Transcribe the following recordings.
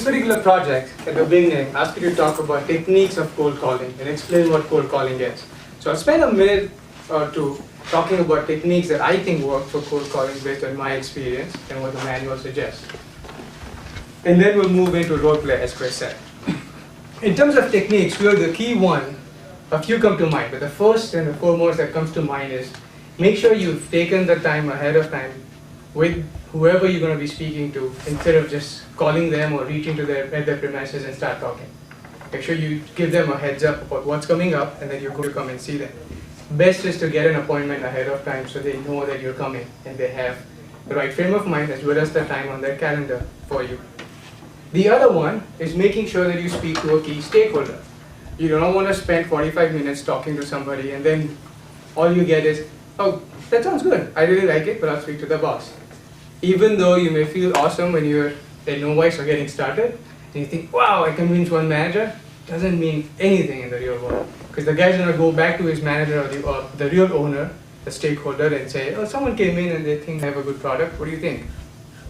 particular project, at the beginning, I asked you to talk about techniques of cold calling and explain what cold calling is. So I'll spend a minute or two talking about techniques that I think work for cold calling based on my experience and what the manual suggests. And then we'll move into role play, as Chris said. In terms of techniques, here the key one, a few come to mind, but the first and the foremost that comes to mind is make sure you've taken the time ahead of time with whoever you're going to be speaking to, instead of just calling them or reaching to their premises and start talking. Make sure you give them a heads up about what's coming up and that you're going to come and see them. Best is to get an appointment ahead of time so they know that you're coming and they have the right frame of mind as well as the time on their calendar for you. The other one is making sure that you speak to a key stakeholder. You don't want to spend 45 minutes talking to somebody and then all you get is, oh, that sounds good, I really like it, but I'll speak to the boss. Even though you may feel awesome when you're a novice or getting started, and you think, wow, I convinced one manager, doesn't mean anything in the real world. Because the guy's going to go back to his manager or the real owner, the stakeholder, and say, oh, someone came in and they think they have a good product, what do you think?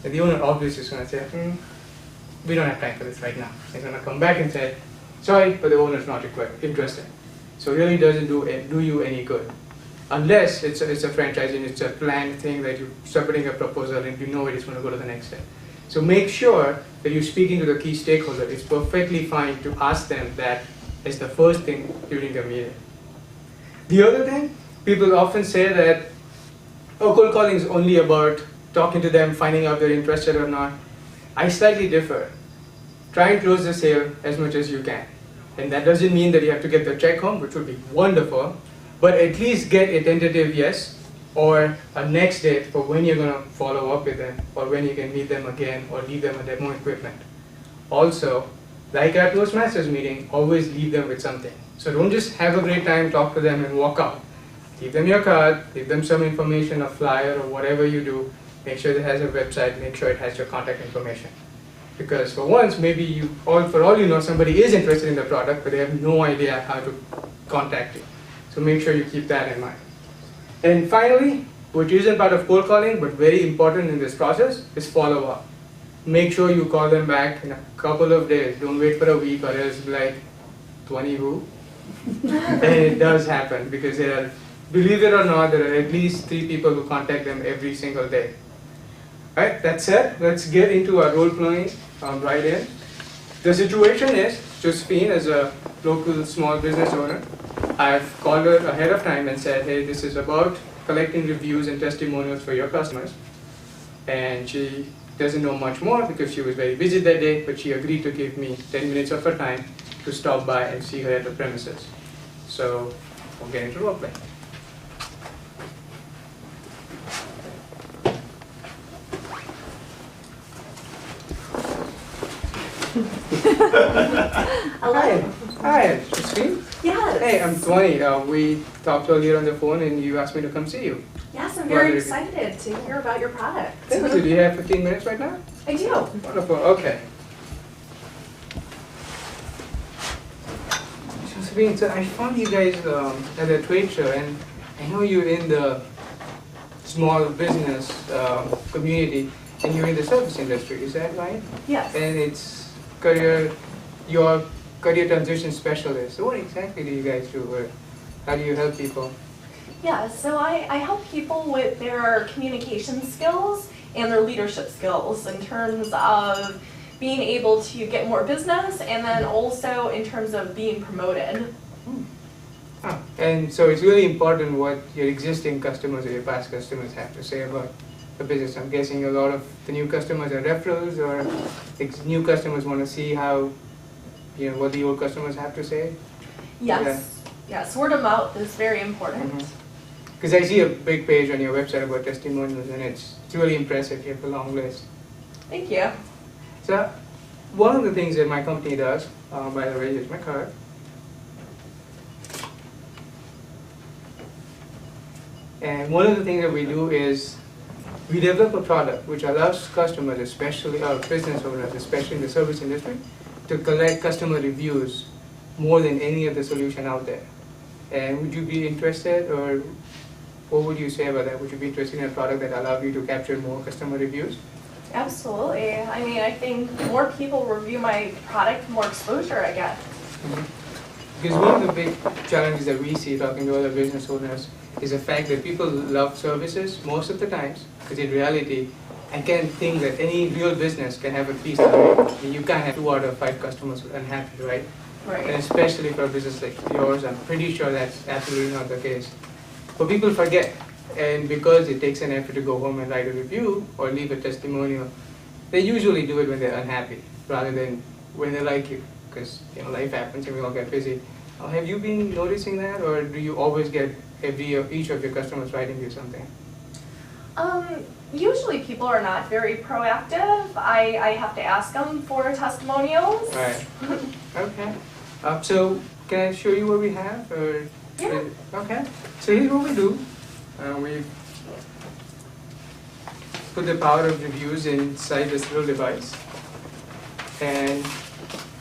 And the owner obviously is going to say, we don't have time for this right now. He's going to come back and say, sorry, but the owner's not interested. So it really doesn't do you any good. Unless it's a franchise and it's a planned thing that you're submitting a proposal and you know it is going to go to the next step. So make sure that you're speaking to the key stakeholder. It's perfectly fine to ask them that as the first thing during a meeting. The other thing, people often say that, oh, cold calling is only about talking to them, finding out they're interested or not. I slightly differ. Try and close the sale as much as you can. And that doesn't mean that you have to get the check home, which would be wonderful, but at least get a tentative yes or a next date for when you're going to follow up with them or when you can meet them again or leave them a demo equipment. Also, like our Toastmasters meeting, always leave them with something. So don't just have a great time, talk to them and walk out. Give them your card, give them some information, a flyer or whatever you do. Make sure it has a website, make sure it has your contact information. Because for once, maybe for all you know, somebody is interested in the product, but they have no idea how to contact you. So make sure you keep that in mind. And finally, which isn't part of cold calling, but very important in this process, is follow-up. Make sure you call them back in a couple of days. Don't wait for a week or else be like, Dhwani who? And it does happen because believe it or not, there are at least 3 people who contact them every single day. Alright, that said, let's get into our role playing right in. The situation is, Josephine, as a local small business owner, I've called her ahead of time and said, hey, this is about collecting reviews and testimonials for your customers. And she doesn't know much more because she was very busy that day, but she agreed to give me 10 minutes of her time to stop by and see her at the premises. So we'll get into role play. Hello. Hi, Josephine. Yes. Hey, I'm Dhwani. We talked earlier on the phone and you asked me to come see you. Yes, I'm very excited to hear about your product. Thank you. Do you have 15 minutes right now? I do. Wonderful. Okay. Josephine, so I found you guys at a trade show, and I know you're in the small business community, and you're in the service industry. Is that right? Yes. And it's your career transition specialist. So what exactly do you guys do? Or how do you help people? Yeah, so I help people with their communication skills and their leadership skills in terms of being able to get more business and then also in terms of being promoted. Ah, and so it's really important what your existing customers or your past customers have to say about the business. I'm guessing a lot of the new customers are referrals, or new customers want to see how, what the old customers have to say? Yes. Yeah. Yes, word of mouth is very important. Because I see a big page on your website about testimonials, and it's really impressive. You have a long list. Thank you. So one of the things that my company does, by the way, here's my card. And one of the things that we do is we develop a product which allows customers, especially our business owners, especially in the service industry, to collect customer reviews more than any other solution out there. And would you be interested, or what would you say about that? Would you be interested in a product that allows you to capture more customer reviews? Absolutely. I mean, I think the more people review my product, the more exposure I get. Because one of the big challenges that we see talking to other business owners is the fact that people love services most of the times, because in reality, I can't think that any real business can have a peace of mind. You can't have 2 out of 5 customers unhappy, right? And Right. especially for a business like yours, I'm pretty sure that's absolutely not the case. But people forget, and because it takes an effort to go home and write a review or leave a testimonial, they usually do it when they're unhappy rather than when they like you, because life happens and we all get busy. Have you been noticing that, or do you always get each of your customers writing you something? Usually people are not very proactive. I have to ask them for testimonials. Right. Okay. So can I show you what we have? Or Yeah. Okay. So here's what we do. We put the power of reviews inside this little device, and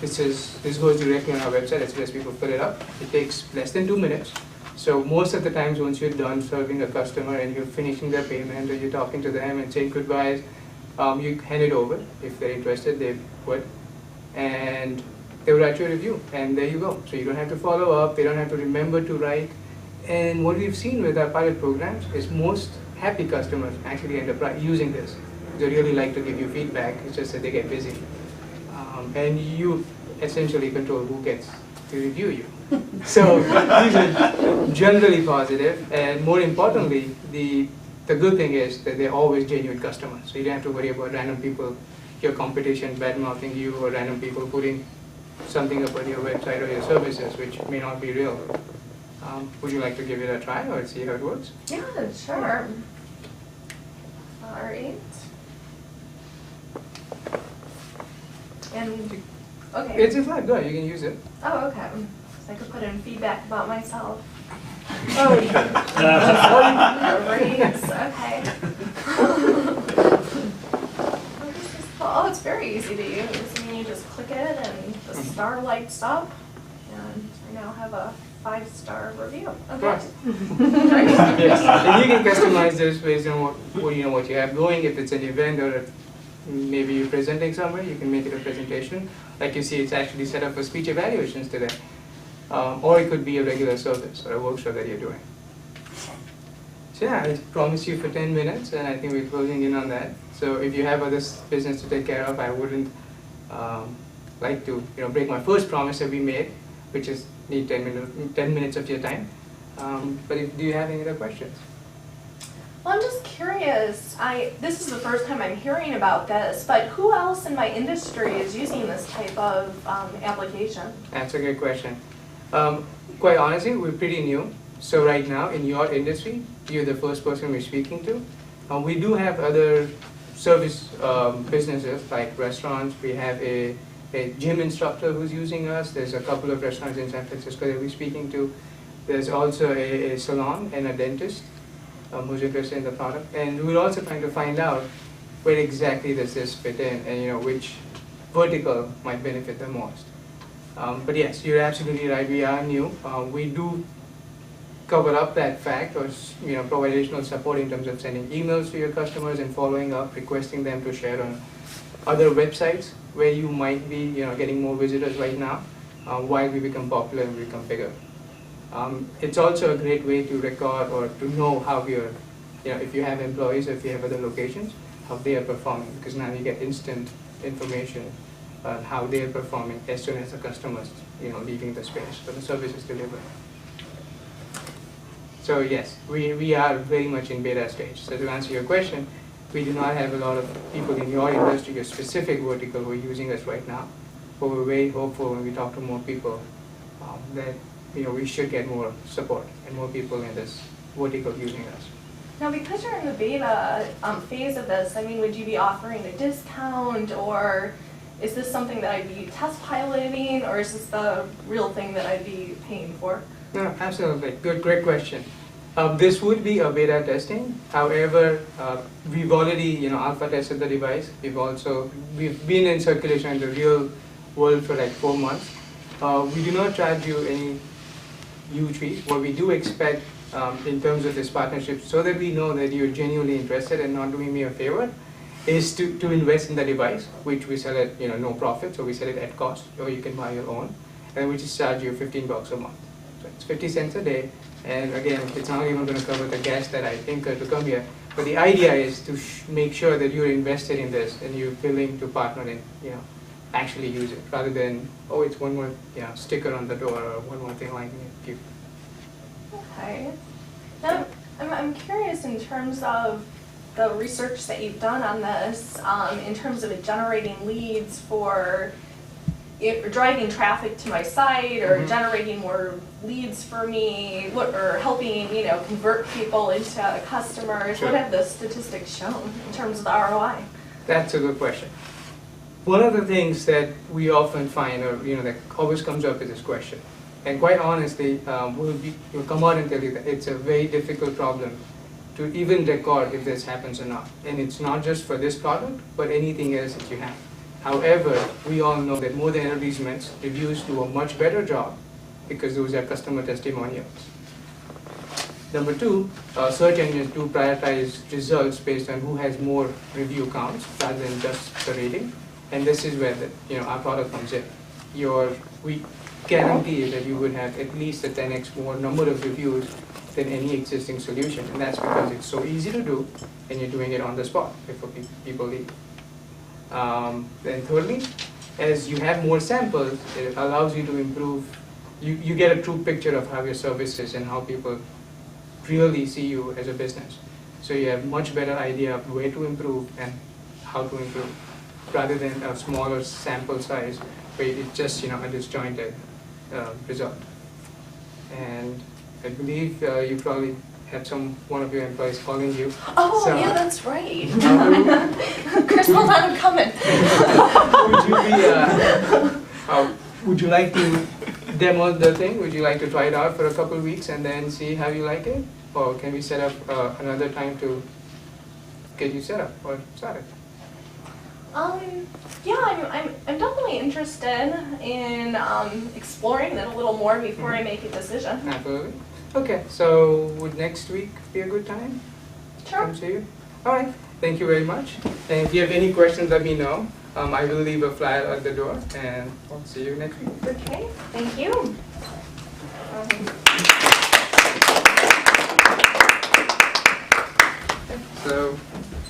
this goes directly on our website as soon as people put it up. It takes less than 2 minutes. So most of the times once you're done serving a customer and you're finishing their payment or you're talking to them and saying goodbyes, you hand it over. If they're interested, they would. And they will write you a review, and there you go. So you don't have to follow up, they don't have to remember to write. And what we've seen with our pilot programs is most happy customers actually end up using this. They really like to give you feedback, it's just that they get busy. And you essentially control who gets to review you. So these are generally positive, and more importantly, the good thing is that they're always genuine customers. So you don't have to worry about random people, your competition bad-mouthing you, or random people putting something up on your website or your services which may not be real. Would you like to give it a try or see how it works? Yeah, sure. All right. And, okay. It's just like good, you can use it. Oh, okay. So I could put in feedback about myself. Oh, Great, okay. Oh, it's very easy to use. I mean, you just click it and the star lights up. And I now have a 5-star review. Okay. Great. Yes, and you can customize this based on what you have going. If it's an event or maybe you're presenting somewhere, you can make it a presentation. Like you see, it's actually set up for speech evaluations today. Or it could be a regular service or a workshop that you're doing. So yeah, I promised you for 10 minutes, and I think we're closing in on that. So if you have other business to take care of, I wouldn't like to break my first promise that we made, which is need 10 minutes of your time. But do you have any other questions? Well, I'm just curious. This is the first time I'm hearing about this, but who else in my industry is using this type of application? That's a good question. Quite honestly, we're pretty new. So right now, in your industry, you're the first person we're speaking to. We do have other service businesses like restaurants. We have a gym instructor who's using us. There's a couple of restaurants in San Francisco that we're speaking to. There's also a salon and a dentist who's interested in the product. And we're also trying to find out where exactly does this fit in, and which vertical might benefit the most. But yes, you're absolutely right. We are new. We do cover up that fact, or provide additional support in terms of sending emails to your customers and following up, requesting them to share on other websites where you might be getting more visitors right now, while we become popular and become bigger. It's also a great way to record or to know how if you have employees or if you have other locations, how they are performing, because now you get instant information on how they are performing as soon as the customers leaving the space or the service is delivered. So yes, we are very much in beta stage. So to answer your question, we do not have a lot of people in your industry, your specific vertical, who are using us right now. But we're very hopeful when we talk to more people that we should get more support and more people in this vertical using us. Now, because you're in the beta phase of this, I mean, would you be offering a discount, or is this something that I'd be test piloting, or is this the real thing that I'd be paying for? No, absolutely. Great question. This would be a beta testing. However, we've already alpha tested the device. We've been in circulation in the real world for like 4 months. We do not charge you any huge fees. What we do expect in terms of this partnership, so that we know that you're genuinely interested and not doing me a favor, is to invest in the device, which we sell at no profit, so we sell it at cost, or you can buy your own, and we just charge you $15 a month. So it's 50 cents a day, and again, it's not even going to cover the gas that I incur to come here. But the idea is to make sure that you're invested in this and you're willing to partner and actually use it, rather than it's one more sticker on the door or one more thing like that. Okay. Now, I'm curious in terms of the research that you've done on this, in terms of it generating leads for driving traffic to my site, or generating more leads for me, or helping convert people into customers. Sure. What have the statistics shown in terms of the ROI? That's a good question. One of the things that we often find, or that always comes up, is this question. And quite honestly, we'll come out and tell you that it's a very difficult problem to even record if this happens or not. And it's not just for this product, but anything else that you have. However, we all know that more than advertisements, reviews do a much better job, because those are customer testimonials. Number two, search engines do prioritize results based on who has more review counts rather than just the rating. And this is where our product comes in. We guarantee that you would have at least a 10x more number of reviews than any existing solution. And that's because it's so easy to do, and you're doing it on the spot before people leave. Then thirdly, as you have more samples, it allows you to improve. You get a true picture of how your service is and how people really see you as a business. So you have much better idea of where to improve and how to improve, rather than a smaller sample size where it's just a disjointed result. And I believe you probably have one of your employees calling you. Oh, so, yeah, that's right. Chris, hold on, I'm coming. Would you like to demo the thing? Would you like to try it out for a couple of weeks and then see how you like it? Or can we set up another time to get you set up or started? Yeah, I'm definitely interested in exploring it a little more before I make a decision. Absolutely. Okay, so would next week be a good time? Sure. Come see you? All right, thank you very much. And if you have any questions, let me know. I will leave a flyer at the door, and I'll see you next week. Okay, thank you. So,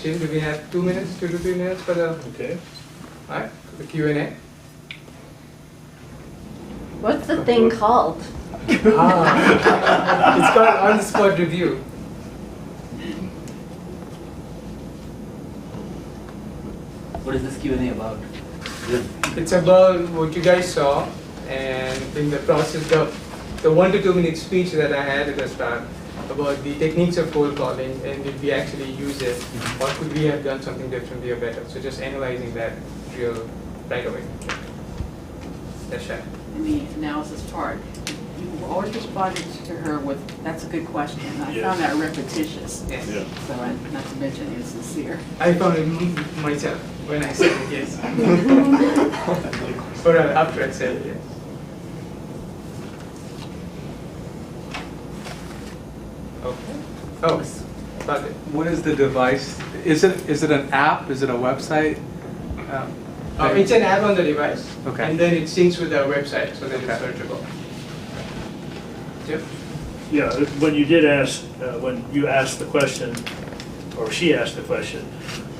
Jim, do we have 2 minutes, 2 to 3 minutes for the the Q&A? What's the thing called? It's called on-the-spot review. What is this Q&A about? It's about what you guys saw, and in the process of the 1 to 2 minute speech that I had at the start about the techniques of cold calling, and did we actually use it, or could we have done something differently or better? So just analyzing that right away. That's Shah. In the analysis part, you always responded to her with, "That's a good question." I found that repetitious. Yes. Yeah. So, not to mention insincere. I found it myself when I said it, yes. Or after I said it, yes. Okay. Oh, got it. What is the device? Is it an app? Is it a website? It's an app on the device, Okay. and then it syncs with our website so that it's Okay. searchable. Yep. Yeah, when you did ask, when you asked the question, or she asked the question,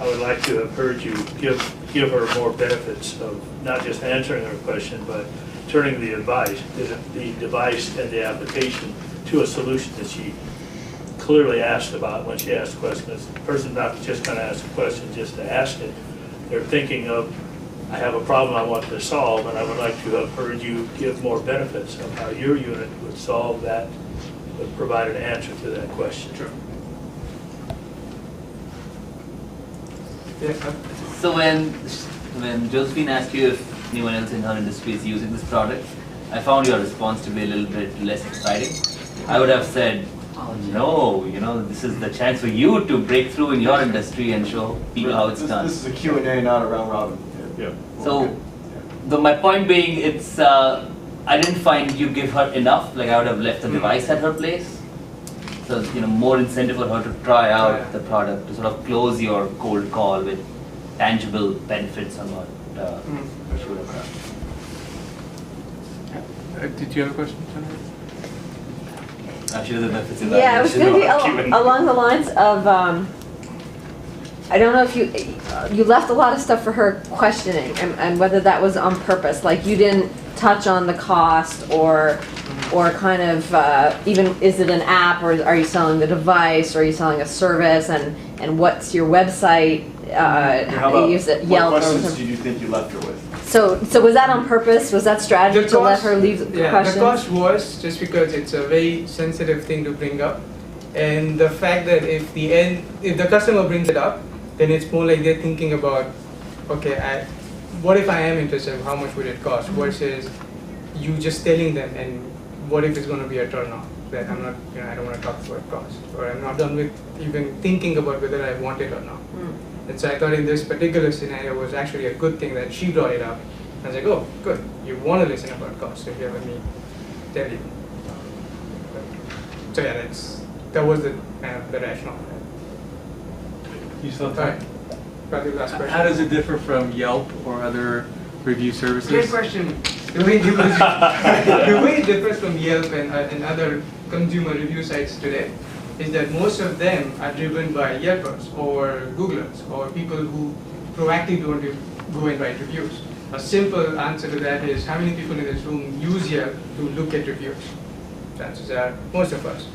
I would like to have heard you give her more benefits of not just answering her question, but turning the device and the application to a solution that she clearly asked about when she asked the question. It's the person not just going to ask a question just to ask it. They're thinking of, I have a problem I want to solve, and I would like to have heard you give more benefits of how your unit would solve that, would provide an answer to that question. Sure. Yeah. So when Josephine asked you if anyone else in her industry is using this product, I found your response to be a little bit less exciting. I would have said, oh no, this is the chance for you to break through in your industry and show people how it's done. This is a Q&A, not a round robin. Yeah. So, my point being, it's I didn't find you give her enough. Like I would have left the device at her place. So more incentive for her to try out the product to sort of close your cold call with tangible benefits on what she would have done. Did you have a question, Senator? She doesn't know if it's in Yeah, it was She's going to be not given- along the lines of, I don't know if you left a lot of stuff for her questioning, and whether that was on purpose. Like you didn't touch on the cost or kind of even is it an app, or are you selling the device, or are you selling a service, and what's your website? How do you use it? Yelp What or questions whatever. do you think you left her with? So was that on purpose? Was that strategy The to let cost- her leave Yeah, questions? the cost was just because it's a very sensitive thing to bring up, and the fact that if the customer brings it up, then it's more like they're thinking about, okay, what if I am interested? How much would it cost? Versus you just telling them, and what if it's going to be a turn off? That I'm not, I don't want to talk about cost, or I'm not done with even thinking about whether I want it or not. And so I thought in this particular scenario was actually a good thing that she brought it up. I was like, oh, good, you want to listen about cost, so here, let me tell you. So yeah, that was the rationale. You still have Alright, time? probably last question. How does it differ from Yelp or other review services? Great question. The way it differs from Yelp and other consumer review sites today is that most of them are driven by Yelpers or Googlers or people who proactively want to go and write reviews. A simple answer to that is how many people in this room use Yelp to look at reviews? Chances are most of us.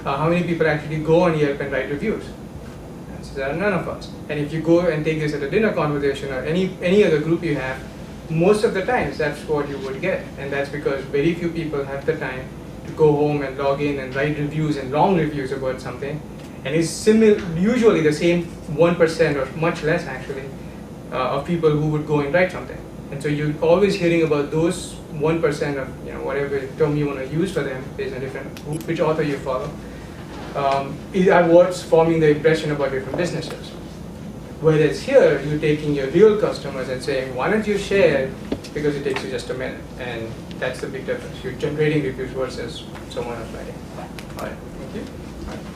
How many people actually go on Yelp and write reviews? Chances are none of us. And if you go and take this at a dinner conversation or any other group you have, most of the times that's what you would get. And that's because very few people have the time to go home and log in and write reviews and long reviews about something. And it's usually the same 1% or much less actually of people who would go and write something. And so you're always hearing about those 1% of whatever term you want to use for them based on which author you follow. Are what's forming the impression about different businesses. Whereas here, you're taking your real customers and saying, why don't you share, because it takes you just a minute. And that's the big difference. You're generating reviews versus someone else writing. All right, thank you.